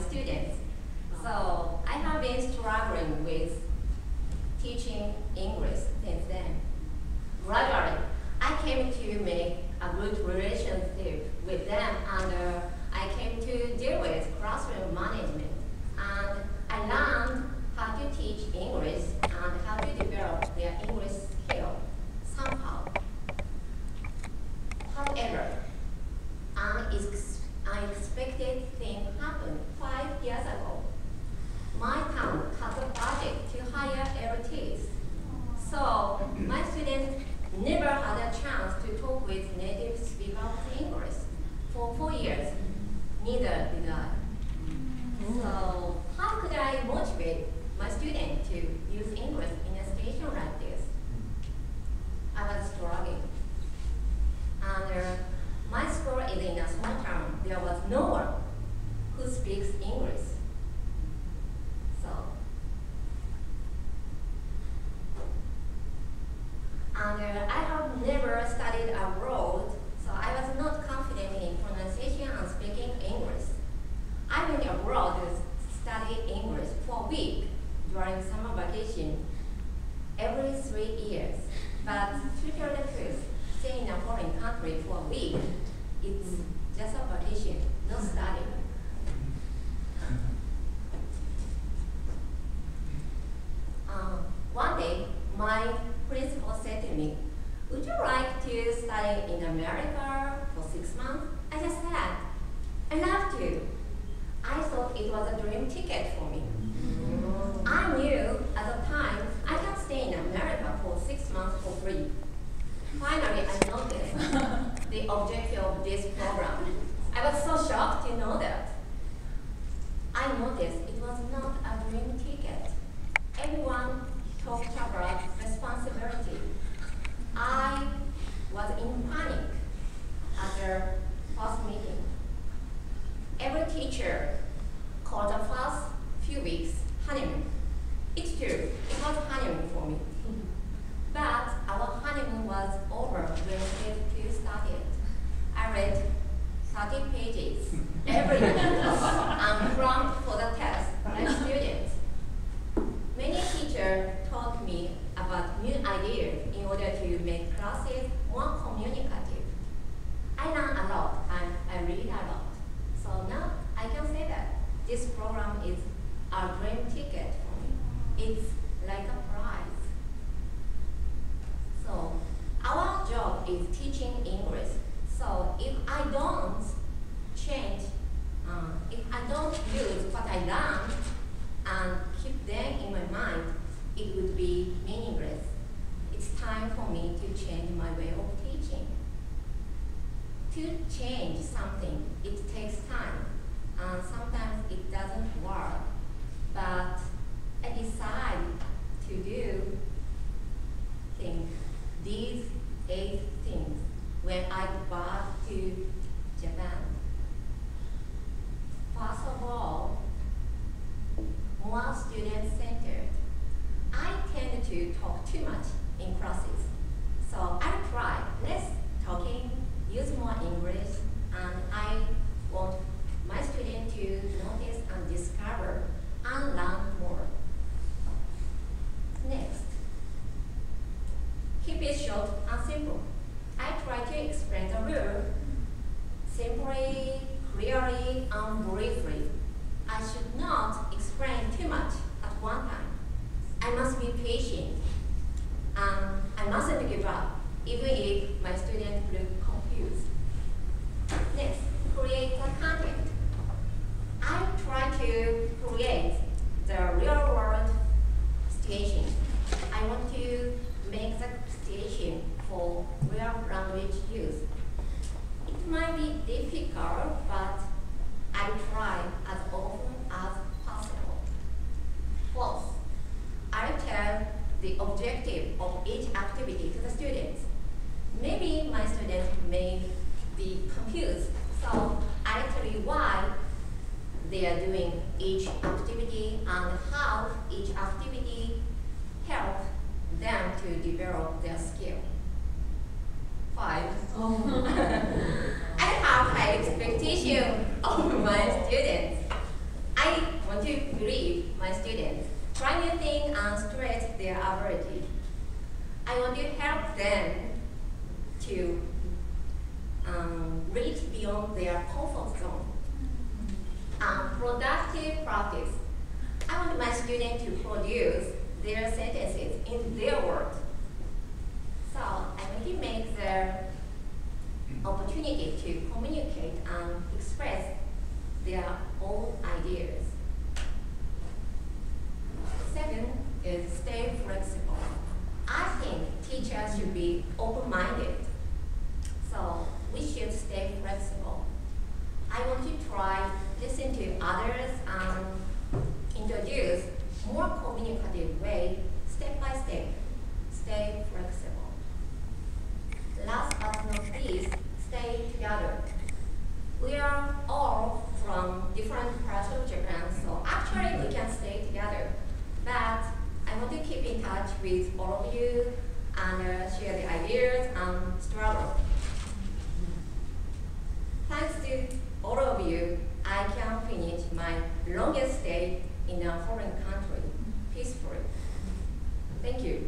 students. So I have been struggling with teaching English since then. Gradually, I came to make a good relationship with them, and I came to deal with classroom management. And I learned how to teach English and how to develop their English skill somehow. However, an unexpected thing happened 5 years ago. My town cut a budget to hire LTs. So my students never had a chance to talk with native speakers of English for 4 years. Neither did I. So how could I motivate my students to use English in a situation like this? I was struggling. And my school is in a small town. There was no one who speaks English. So, and I have never studied abroad, so I was not confident in pronunciation and speaking English. I went abroad to study English for a week during summer vacation every 3 years. But to tell the truth, staying in a foreign country for a week, it's just a vacation, no study. One day, my principal said to me, "Would you like to study in America for 6 months?" I just said, "I'd love to." I thought it was a dream ticket for me. I knew at the time I can stay in America for 6 months for free. Finally, I noticed the objective of this program. I was so shocked to know that. I noticed it was not a dream ticket. Everyone talked about responsibility. I was in panic at the first meeting. Every teacher called the first few weeks honeymoon. It's true, it was honeymoon for me. But our honeymoon was over when we started. I read 30 pages every week and prompt for the test like students. Many teachers taught me about new ideas in order to make classes more communicative. I learned a lot and I read a lot. So now I can say that this program is a dream ticket for me. It's like a prize. So our job is teaching English. So if I don't change, if I don't use what I learned and keep them in my mind, it would be meaningless. It's time for me to change my way of teaching. To change something, it takes time, and sometimes it doesn't work. But I decided to do these 8 things when I go back to Japan. First of all, more student-centered. I tend to talk too much in classes. So I try less talking, use more English, and I want my students to notice and discover and learn more. Next, keep it short and simple. I try to explain the rule simply, clearly, and briefly. I should not explain too much at one time. I must be patient, and I mustn't give up, even if my students look confused. Next, create the content. I try to create the real-world situation. I want to make the situation for real language use. It might be difficult, but I try as often as possible. Fourth, I tell the objective of each activity to the students. Maybe my students may be confused, so I tell you why they are doing each activity and how each activity helps them to develop their skill. 5. I have high expectation of my students. I believe my students try new things and stretch their ability. I want to help them to reach beyond their comfort zone. Productive practice. I want my students to produce their sentences in their words. So I want to make their opportunity to communicate and express their own ideas. Second is stay flexible. I think teachers should be open-minded. So we should stay flexible. I want to try listen to others and introduce more communicative way, step by step. Stay flexible. Last but not least, stay together. We are all from different parts of Japan, so actually we can stay together. But I want to keep in touch with all of you and share the ideas and struggle. Thanks to all of you, I can finish my longest stay in a foreign country peacefully. Thank you.